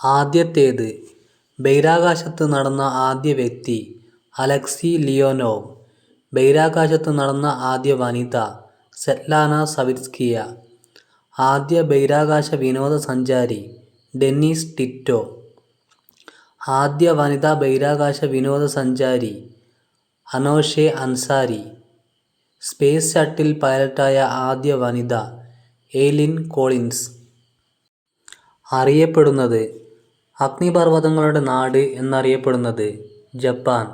ആദ്യത്തേത്. ബഹിരാകാശത്ത് നടന്ന ആദ്യ വ്യക്തി അലക്സി ലിയോനോവ്. ബഹിരാകാശത്ത് നടന്ന ആദ്യ വനിത സ്വെറ്റ്ലാന സവിത്സ്കിയ. ആദ്യ ബഹിരാകാശ വിനോദസഞ്ചാരി ഡെന്നിസ് ടിറ്റോ. ആദ്യ വനിതാ ബഹിരാകാശ വിനോദസഞ്ചാരി അനോഷെ അൻസാരി. സ്പേസ് ഷട്ടിൽ പൈലറ്റായ ആദ്യ വനിത എയ്ലിൻ കോളിൻസ്. അറിയപ്പെടുന്നത്. അഗ്നിപർവ്വതങ്ങളുടെ നാട് എന്നറിയപ്പെടുന്നത് ജപ്പാൻ.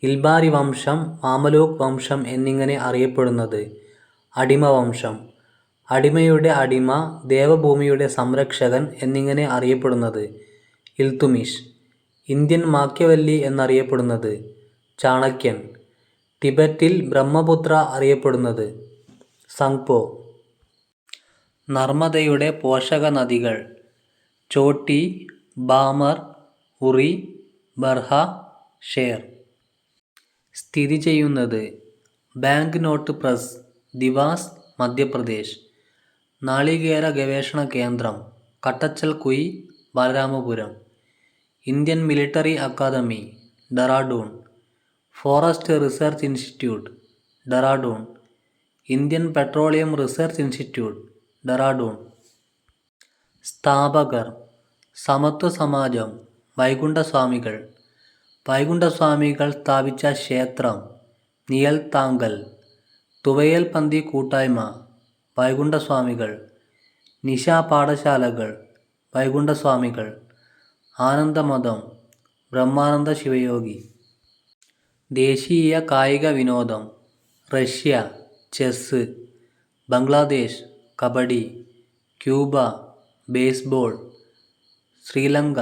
ഇൽബാരി വംശം, മാമലൂക്ക് വംശം എന്നിങ്ങനെ അറിയപ്പെടുന്നത് അടിമവംശം. അടിമയുടെ അടിമ, ദേവഭൂമിയുടെ സംരക്ഷകൻ എന്നിങ്ങനെ അറിയപ്പെടുന്നത് ഇൽത്തുമിഷ്. ഇന്ത്യൻ മാക്യവല്ലി എന്നറിയപ്പെടുന്നത് ചാണക്യൻ. ടിബറ്റിൽ ബ്രഹ്മപുത്ര അറിയപ്പെടുന്നത് സംഗ്പോ. നർമ്മദയുടെ പോഷകനദികൾ ചോട്ടി, ബാമർ, ഉറി, ബർഹ, ഷേർ. സ്ഥിതി ചെയ്യുന്നത്. Bank note press, Dewas, Madhya Pradesh. നാളികേര ഗവേഷണ കേന്ദ്രം Kattachalkuzhi, Balaramapuram. Indian military academy Dehradun. Forest research institute Dehradun. Indian petroleum research institute Dehradun. സ്ഥാപകർ. സമത്വ സമാജം വൈകുണ്ഠസ്വാമികൾ. വൈകുണ്ഠസ്വാമികൾ സ്ഥാപിച്ച ക്ഷേത്രം നിയൽത്താങ്കൽ. തുവയൽപന്തി കൂട്ടായ്മ വൈകുണ്ഠസ്വാമികൾ. നിശാ പാഠശാലകൾ വൈകുണ്ഠസ്വാമികൾ. ആനന്ദമഠം ബ്രഹ്മാനന്ദ ശിവയോഗി. ദേശീയ കായിക വിനോദം Russia chess. Bangladesh kabaddi. Cuba baseball. Sri Lanka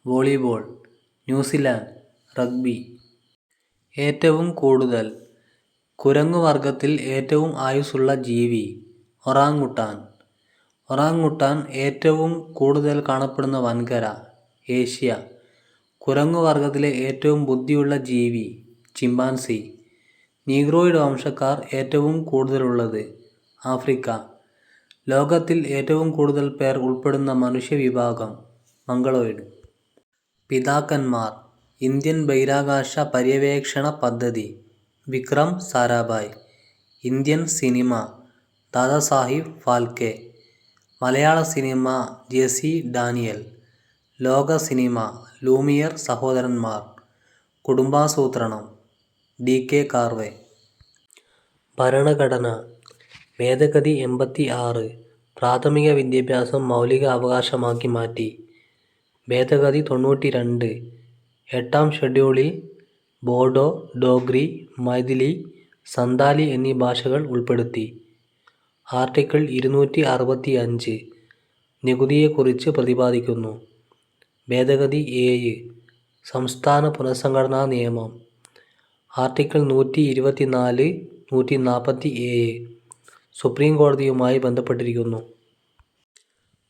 volleyball. New Zealand rugby. ഏറ്റവും കൂടുതൽ. കുരങ്ങുവർഗത്തിൽ ഏറ്റവും ആയുസ്സുള്ള ജീവി ഒറാങ്ങുട്ടാൻ. ഒറാങ്ങുട്ടാൻ ഏറ്റവും കൂടുതൽ കാണപ്പെടുന്ന വൻകര ഏഷ്യ. കുരങ്ങുവർഗത്തിലെ ഏറ്റവും ബുദ്ധിയുള്ള ജീവി ചിമ്പാൻസി. നീഗ്രോയിഡ് വംശക്കാർ ഏറ്റവും കൂടുതലുള്ളത് ആഫ്രിക്ക. ലോകത്തിൽ ഏറ്റവും കൂടുതൽ പേർ ഉൾപ്പെടുന്ന മനുഷ്യവിഭാഗം മംഗളോയിഡ്. പിതാക്കന്മാർ. ഇന്ത്യൻ ബഹിരാകാശ പര്യവേക്ഷണ പദ്ധതി വിക്രം സാരാഭായ്. Indian cinema Dadasaheb Phalke. മലയാള സിനിമ ജെസി ഡാനിയൽ. ലോക സിനിമ ലൂമിയർ സഹോദരന്മാർ. കുടുംബാസൂത്രണം ഡി.കെ. കാർവെ. ഭരണഘടന. ഭേദഗതി 86 പ്രാഥമിക വിദ്യാഭ്യാസം മൗലിക അവകാശമാക്കി മാറ്റി. ഭേദഗതി 92 8ാം ഷെഡ്യൂളിൽ ബോഡോ, ഡോഗ്രി, മൈഥിലി, സന്താലി എന്നീ ഭാഷകൾ ഉൾപ്പെടുത്തി. ആർട്ടിക്കിൾ 265 നികുതിയെക്കുറിച്ച് പ്രതിപാദിക്കുന്നു. ഭേദഗതി 7 സംസ്ഥാന പുനഃസംഘടനാ നിയമം. ആർട്ടിക്കിൾ 124, 147 സുപ്രീം കോടതിയുമായി ബന്ധപ്പെട്ടിരിക്കുന്നു.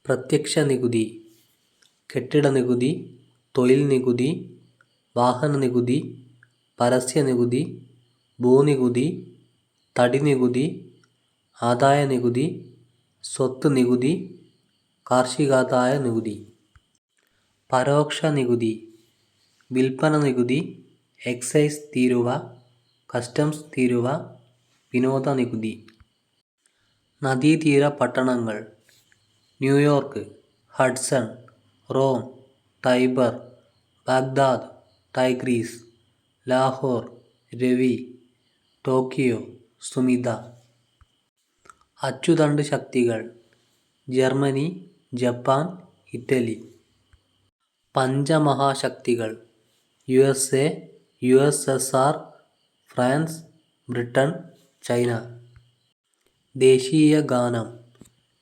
പ്രത്യക്ഷ നികുതി. കെട്ടിട നികുതി, തൊഴിൽ നികുതി, വാഹന നികുതി, പരസ്യ നികുതി, ഭൂനികുതി, തടി നികുതി, ആദായ നികുതി, സ്വത്ത് നികുതി, കാർഷികാദായ നികുതി. പരോക്ഷ നികുതി. വിൽപ്പന നികുതി, എക്സൈസ് തീരുവ, കസ്റ്റംസ് തീരുവ, വിനോദ നികുതി. നദീതീര പട്ടണങ്ങൾ New York, Hudson, Rome, Tiber, Baghdad, Tigris, Lahore, Ravi, Tokyo, Sumida. അച്ചുതണ്ട് ശക്തികൾ ജർമ്മനി, ജപ്പാൻ, ഇറ്റലി. പഞ്ചമഹാശക്തികൾ USA, USSR, France, Britain, China. ദേശീയ ഗാനം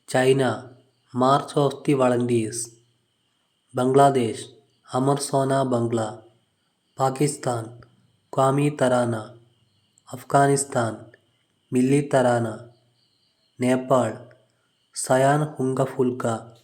China March of the Volunteers. Bangladesh Amar Sona Bangla. Pakistan Qaumi Tarana. Afghanistan Milli Tarana. Nepal Sayaun Hunka phulka.